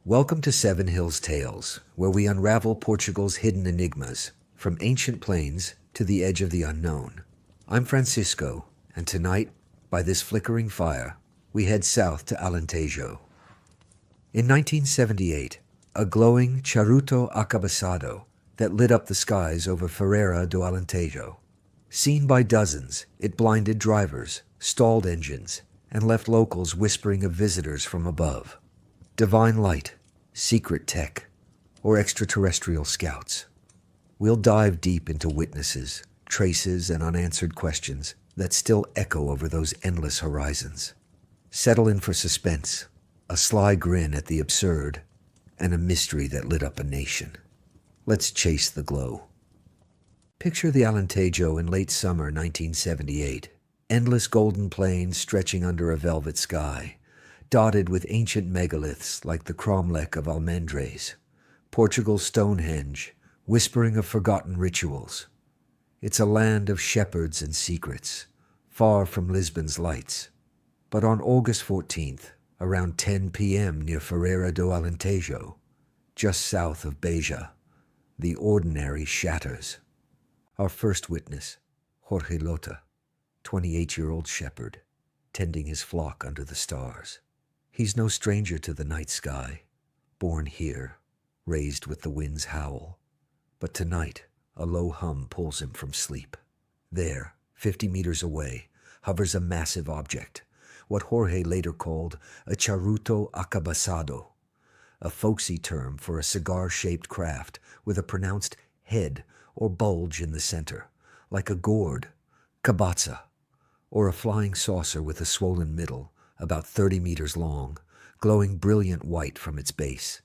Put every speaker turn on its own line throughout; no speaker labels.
Welcome to Seven Hills Tales, where we unravel Portugal's hidden enigmas, from ancient plains to the edge of the unknown. I'm Francisco, and tonight, by this flickering fire, we head south to Alentejo. In 1978, a glowing charuto acabasado that lit up the skies over Ferreira do Alentejo. Seen by dozens, it blinded drivers, stalled engines, and left locals whispering of visitors from above. Divine light, secret tech, or extraterrestrial scouts. We'll dive deep into witnesses, traces, and unanswered questions that still echo over those endless horizons. Settle in for suspense, a sly grin at the absurd, and a mystery that lit up a nation. Let's chase the glow. Picture the Alentejo in late summer 1978. Endless golden plains stretching under a velvet sky, dotted with ancient megaliths like the cromlech of Almendres, Portugal's Stonehenge, whispering of forgotten rituals. It's a land of shepherds and secrets, far from Lisbon's lights. But on August 14th, around 10 p.m. near Ferreira do Alentejo, just south of Beja, the ordinary shatters. Our first witness, Jorge Lota, 28-year-old shepherd, tending his flock under the stars. He's no stranger to the night sky, born here, raised with the wind's howl. But tonight, a low hum pulls him from sleep. There, 50 meters away, hovers a massive object, what Jorge later called a charuto acabasado, a folksy term for a cigar-shaped craft with a pronounced head or bulge in the center, like a gourd, cabaza, or a flying saucer with a swollen middle, about 30 meters long, glowing brilliant white from its base.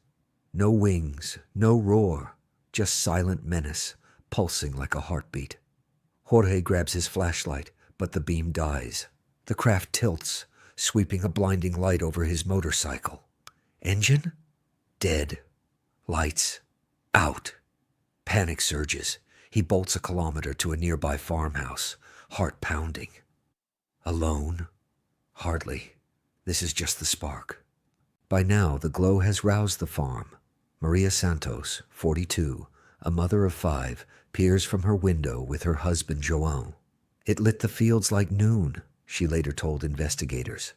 No wings, no roar, just silent menace, pulsing like a heartbeat. Jorge grabs his flashlight, but the beam dies. The craft tilts, sweeping a blinding light over his motorcycle. Engine? Dead. Lights? Out. Panic surges. He bolts a kilometer to a nearby farmhouse, heart pounding. Alone? Hardly. This is just the spark. By now, the glow has roused the farm. Maria Santos, 42, a mother of 5, peers from her window with her husband João. It lit the fields like noon, she later told investigators.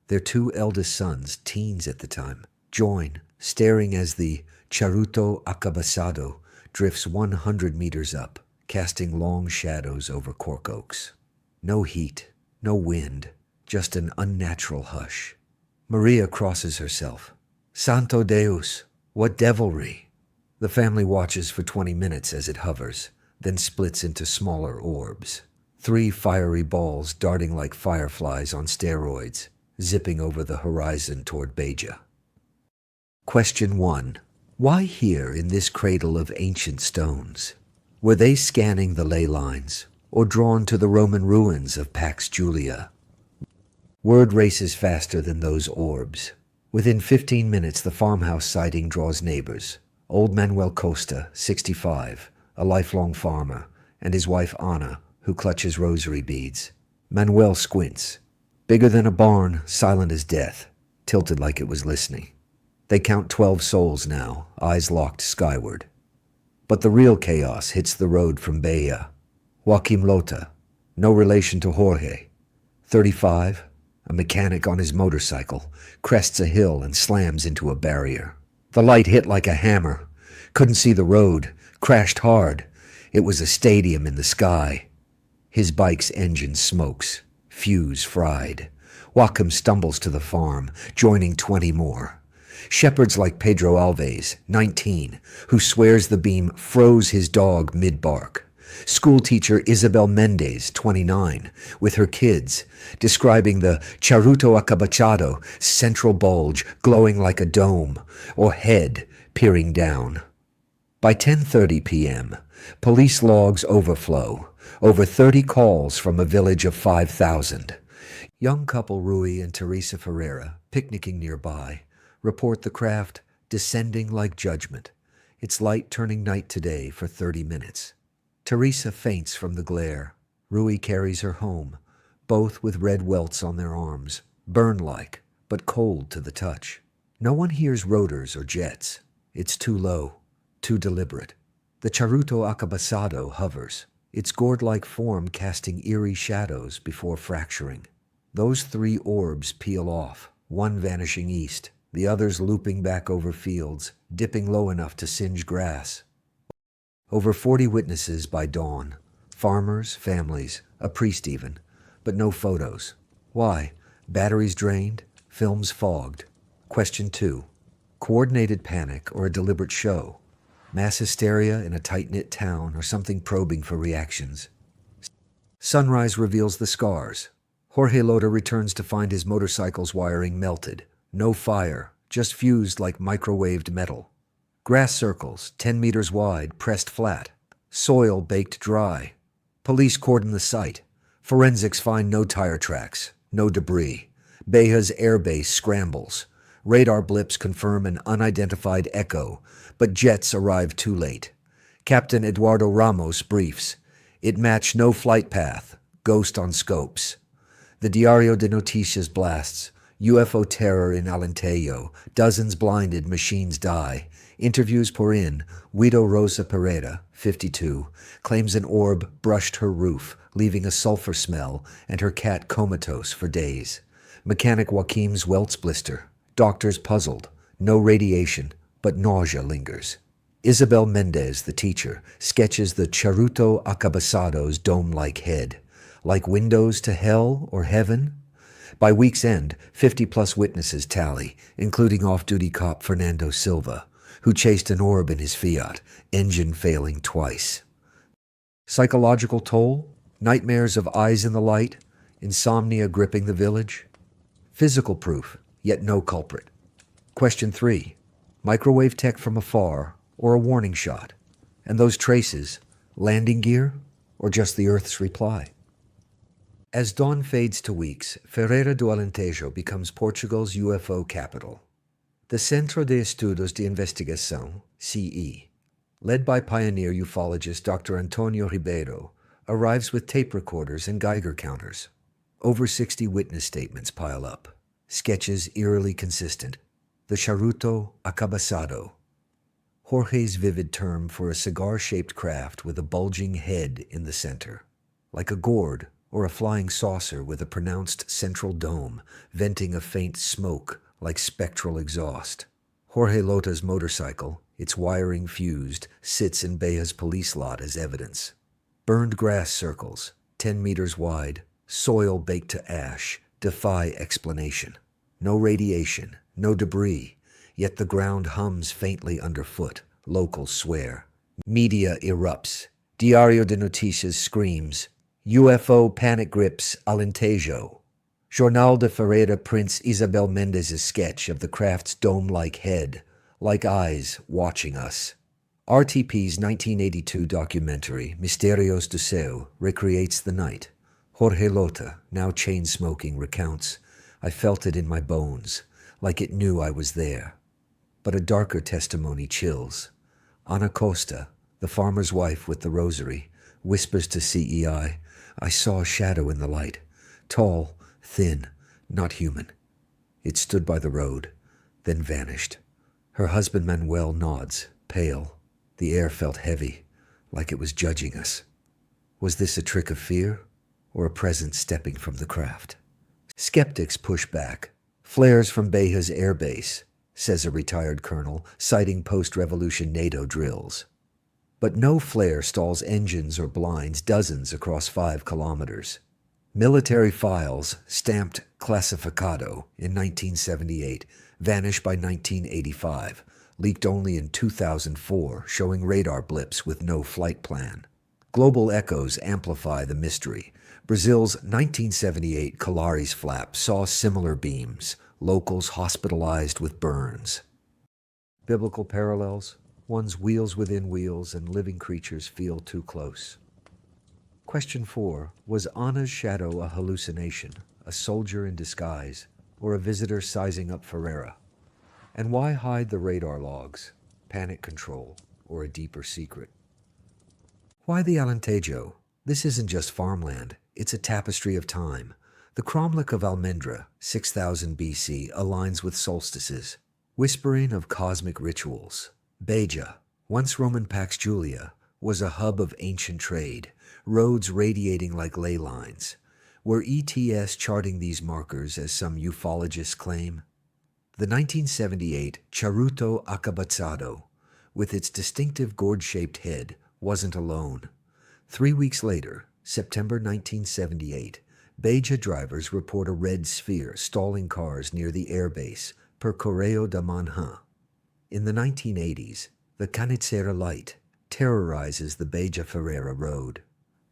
Their 2 eldest sons, teens at the time, join, staring as the charuto acabasado drifts 100 meters up, casting long shadows over cork oaks. No heat, no wind, just an unnatural hush. Maria crosses herself. Santo Deus, what devilry! The family watches for 20 minutes as it hovers, then splits into smaller orbs. 3 fiery balls darting like fireflies on steroids, zipping over the horizon toward Beja. Question 1. Why here in this cradle of ancient stones? Were they scanning the ley lines, or drawn to the Roman ruins of Pax Julia? Word races faster than those orbs. Within 15 minutes, the farmhouse sighting draws neighbors. Old Manuel Costa, 65, a lifelong farmer, and his wife Ana, who clutches rosary beads. Manuel squints. Bigger than a barn, silent as death, tilted like it was listening. They count 12 souls now, eyes locked skyward. But the real chaos hits the road from Beja. Joaquim Lota, no relation to Jorge, 35, a mechanic on his motorcycle, crests a hill and slams into a barrier. The light hit like a hammer. Couldn't see the road, crashed hard. It was a stadium in the sky. His bike's engine smokes, fuse fried. Joaquim stumbles to the farm, joining 20 more. Shepherds like Pedro Alves, 19, who swears the beam froze his dog mid-bark. Schoolteacher Isabel Mendez, 29, with her kids, describing the charuto acabachado central bulge glowing like a dome, or head peering down. By 10:30 p.m., police logs overflow, over 30 calls from a village of 5,000. Young couple Rui and Teresa Ferreira, picnicking nearby, report the craft descending like judgment, its light turning night to day for 30 minutes. Teresa faints from the glare. Rui carries her home, both with red welts on their arms, burn-like, but cold to the touch. No one hears rotors or jets. It's too low, too deliberate. The charuto acabasado hovers, its gourd-like form casting eerie shadows before fracturing. Those 3 orbs peel off, one vanishing east, the others looping back over fields, dipping low enough to singe grass. Over 40 witnesses by dawn. Farmers, families, a priest even. But no photos. Why? Batteries drained, films fogged. Question 2. Coordinated panic or a deliberate show? Mass hysteria in a tight-knit town or something probing for reactions? Sunrise reveals the scars. Jorge Lota returns to find his motorcycle's wiring melted. No fire, just fused like microwaved metal. Grass circles, 10 meters wide, pressed flat. Soil baked dry. Police cordon the site. Forensics find no tire tracks, no debris. Beja's airbase scrambles. Radar blips confirm an unidentified echo, but jets arrive too late. Captain Eduardo Ramos briefs. It matched no flight path, ghost on scopes. The Diario de Noticias blasts. UFO terror in Alentejo. Dozens blinded, machines die. Interviews pour in. Guido Rosa Ferreira, 52, claims an orb brushed her roof, leaving a sulfur smell, and her cat comatose for days. Mechanic Joaquim's welts blister. Doctors puzzled. No radiation, but nausea lingers. Isabel Mendez, the teacher, sketches the charuto acabasado's dome-like head. Like windows to hell or heaven? By week's end, 50-plus witnesses tally, including off-duty cop Fernando Silva, who chased an orb in his Fiat, engine failing twice. Psychological toll? Nightmares of eyes in the light? Insomnia gripping the village? Physical proof, yet no culprit. Question 3. Microwave tech from afar, or a warning shot? And those traces, landing gear, or just the Earth's reply? As dawn fades to weeks, Ferreira do Alentejo becomes Portugal's UFO capital. The Centro de Estudos de Investigação, CE, led by pioneer ufologist Dr. Antonio Ribeiro, arrives with tape recorders and Geiger counters. Over 60 witness statements pile up, sketches eerily consistent. The charuto acabasado, Jorge's vivid term for a cigar-shaped craft with a bulging head in the center, like a gourd or a flying saucer with a pronounced central dome, venting a faint smoke like spectral exhaust. Jorge Lota's motorcycle, its wiring fused, sits in Beja's police lot as evidence. Burned grass circles, 10 meters wide, soil baked to ash, defy explanation. No radiation, no debris, yet the ground hums faintly underfoot. Locals swear. Media erupts. Diario de Noticias screams. UFO panic grips Alentejo. Jornal de Ferreira prints Isabel Mendez's sketch of the craft's dome-like head, like eyes watching us. RTP's 1982 documentary, Misterios do Céu, recreates the night. Jorge Lota, now chain-smoking, recounts, I felt it in my bones, like it knew I was there. But a darker testimony chills. Ana Costa, the farmer's wife with the rosary, whispers to CEI, I saw a shadow in the light, tall, thin, not human. It stood by the road, then vanished. Her husband Manuel nods, pale. The air felt heavy, like it was judging us. Was this a trick of fear, or a presence stepping from the craft? Skeptics push back. Flares from Beja's air base, says a retired colonel, citing post-revolution NATO drills. But no flare stalls engines or blinds dozens across 5 kilometers. Military files, stamped classificado in 1978, vanish by 1985, leaked only in 2004, showing radar blips with no flight plan. Global echoes amplify the mystery. Brazil's 1978 Colares flap saw similar beams, locals hospitalized with burns. Biblical parallels? One's wheels within wheels and living creatures feel too close. Question 4. Was Ana's shadow a hallucination, a soldier in disguise, or a visitor sizing up Ferreira? And why hide the radar logs, panic control, or a deeper secret? Why the Alentejo? This isn't just farmland, it's a tapestry of time. The cromlech of Almendra, 6000 BC, aligns with solstices. Whispering of cosmic rituals. Beja, once Roman Pax Julia, was a hub of ancient trade, roads radiating like ley lines. Were ETS charting these markers, as some ufologists claim? The 1978 Charuto Acabazzado, with its distinctive gourd-shaped head, wasn't alone. 3 weeks later, September 1978, Beja drivers report a red sphere stalling cars near the airbase per Correo da Manhã. In the 1980s, the Canizera light terrorizes the Beja Ferreira road.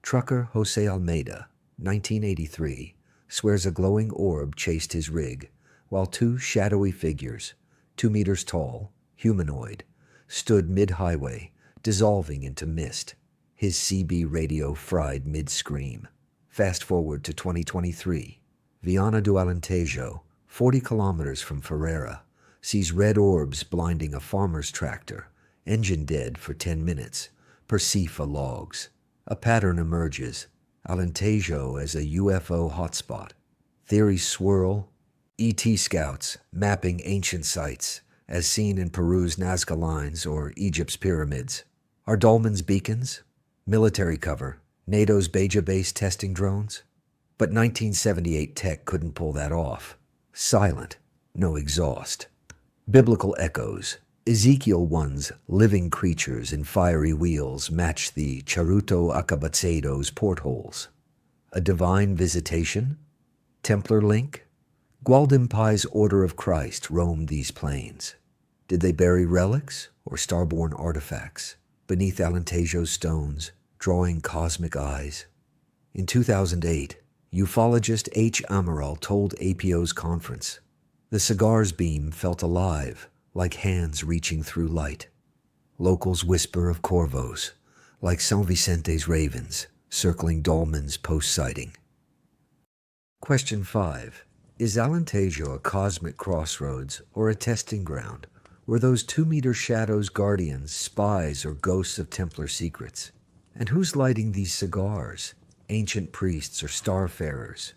Trucker Jose Almeida, 1983, swears a glowing orb chased his rig, while two shadowy figures, 2 meters tall, humanoid, stood mid-highway, dissolving into mist. His CB radio fried mid-scream. Fast forward to 2023. Viana do Alentejo, 40 kilometers from Ferreira, sees red orbs blinding a farmer's tractor, engine dead for 10 minutes, Percifa logs. A pattern emerges, Alentejo as a UFO hotspot. Theories swirl, ET scouts mapping ancient sites, as seen in Peru's Nazca lines or Egypt's pyramids. Are dolmens beacons? Military cover? NATO's Beja base testing drones? But 1978 tech couldn't pull that off. Silent, no exhaust. Biblical echoes. Ezekiel 1's living creatures in fiery wheels match the Charuto Acabazzado's portholes. A divine visitation? Templar link? Gualdimpai's Order of Christ roamed these plains. Did they bury relics or starborn artifacts beneath Alentejo's stones, drawing cosmic eyes? In 2008, ufologist H. Amaral told APO's conference, the cigar's beam felt alive, like hands reaching through light. Locals whisper of corvos, like São Vicente's ravens, circling dolmens post-sighting. Question 5. Is Alentejo a cosmic crossroads or a testing ground? Were those 2-meter shadows guardians, spies, or ghosts of Templar secrets? And who's lighting these cigars? Ancient priests or starfarers?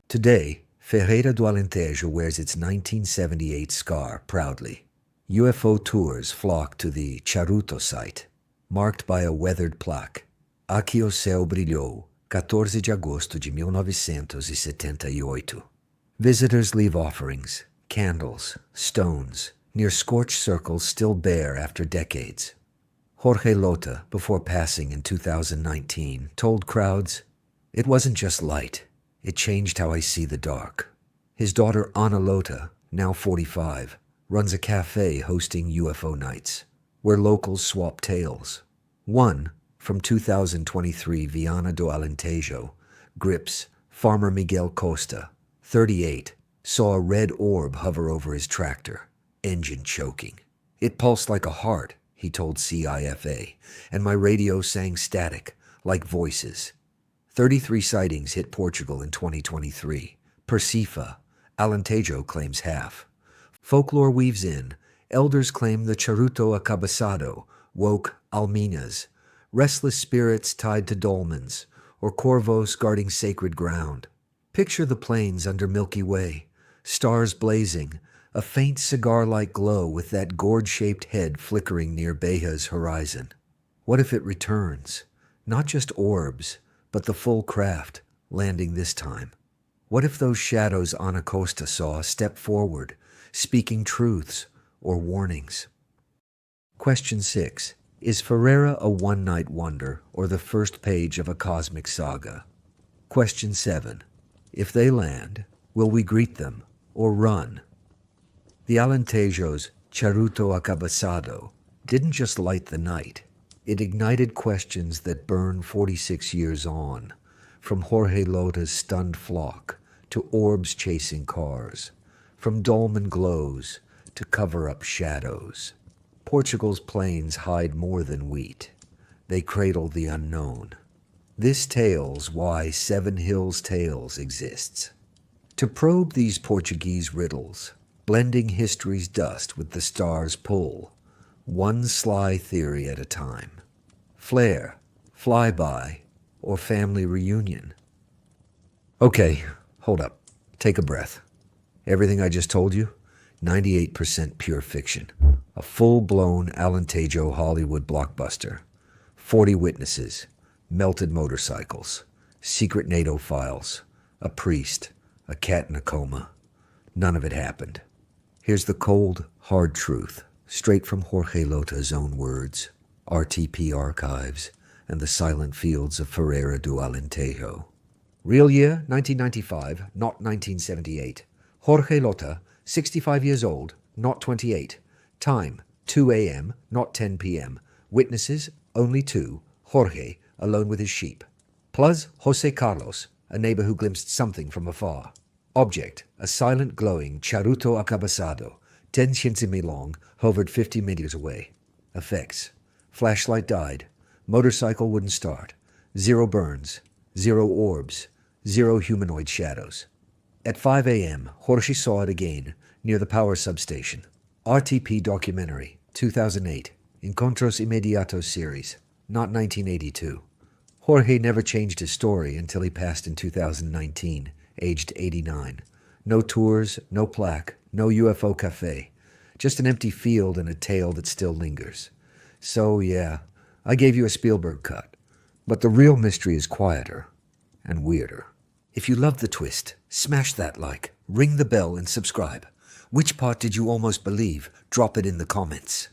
Today, Ferreira do Alentejo wears its 1978 scar proudly. UFO tours flock to the Charuto site, marked by a weathered plaque. Aqui o céu brilhou, 14 de agosto de 1978. Visitors leave offerings, candles, stones, near scorched circles still bare after decades. Jorge Lota, before passing in 2019, told crowds, "It wasn't just light. It changed how I see the dark." His daughter Ana Lota, now 45, runs a cafe hosting UFO nights, where locals swap tales. One, from 2023 Viana do Alentejo, grips Farmer Miguel Costa, 38, saw a red orb hover over his tractor, engine choking. "It pulsed like a heart," he told CIFA, "and my radio sang static, like voices." 33 sightings hit Portugal in 2023. Percifa, Alentejo claims half. Folklore weaves in. Elders claim the Charuto Acabazzado woke alminas, restless spirits tied to dolmens, or corvos guarding sacred ground. Picture the plains under Milky Way, stars blazing, a faint cigar-like glow with that gourd-shaped head flickering near Beja's horizon. What if it returns? Not just orbs, but the full craft, landing this time. What if those shadows Ana Costa saw step forward, speaking truths or warnings? Question 6. Is Ferreira a one-night wonder or the first page of a cosmic saga? Question 7. If they land, will we greet them or run? The Alentejo's Charuto Acabazzado didn't just light the night. It ignited questions that burn 46 years on, from Jorge Lota's stunned flock to orbs chasing cars, from dolmen glows to cover-up shadows. Portugal's plains hide more than wheat. They cradle the unknown. This tale's why Seven Hills Tales exists. To probe these Portuguese riddles, blending history's dust with the stars' pull, one sly theory at a time. Flare, flyby, or family reunion? Okay, hold up. Take a breath. Everything I just told you, 98% pure fiction. A full-blown Alentejo Hollywood blockbuster. 40 witnesses, melted motorcycles, secret NATO files, a priest, a cat in a coma. None of it happened. Here's the cold, hard truth, straight from Jorge Lota's own words, RTP archives, and the silent fields of Ferreira do Alentejo. Real year, 1995, not 1978. Jorge Lota, 65 years old, not 28. Time, 2 a.m., not 10 p.m. Witnesses, only 2. Jorge, alone with his sheep. Plus, Jose Carlos, a neighbor who glimpsed something from afar. Object, a silent glowing charuto acabasado, 10 centimi long, hovered 50 meters away. Effects. Flashlight died. Motorcycle wouldn't start. 0 burns. 0 orbs. 0 humanoid shadows. At 5 a.m., Jorge saw it again, near the power substation. RTP documentary, 2008. Encontros Inmediatos series, not 1982. Jorge never changed his story until he passed in 2019, aged 89. No tours, no plaque, no UFO cafe. Just an empty field and a tale that still lingers. So, yeah, I gave you a Spielberg cut. But the real mystery is quieter and weirder. If you love the twist, smash that like, ring the bell and subscribe. Which part did you almost believe? Drop it in the comments.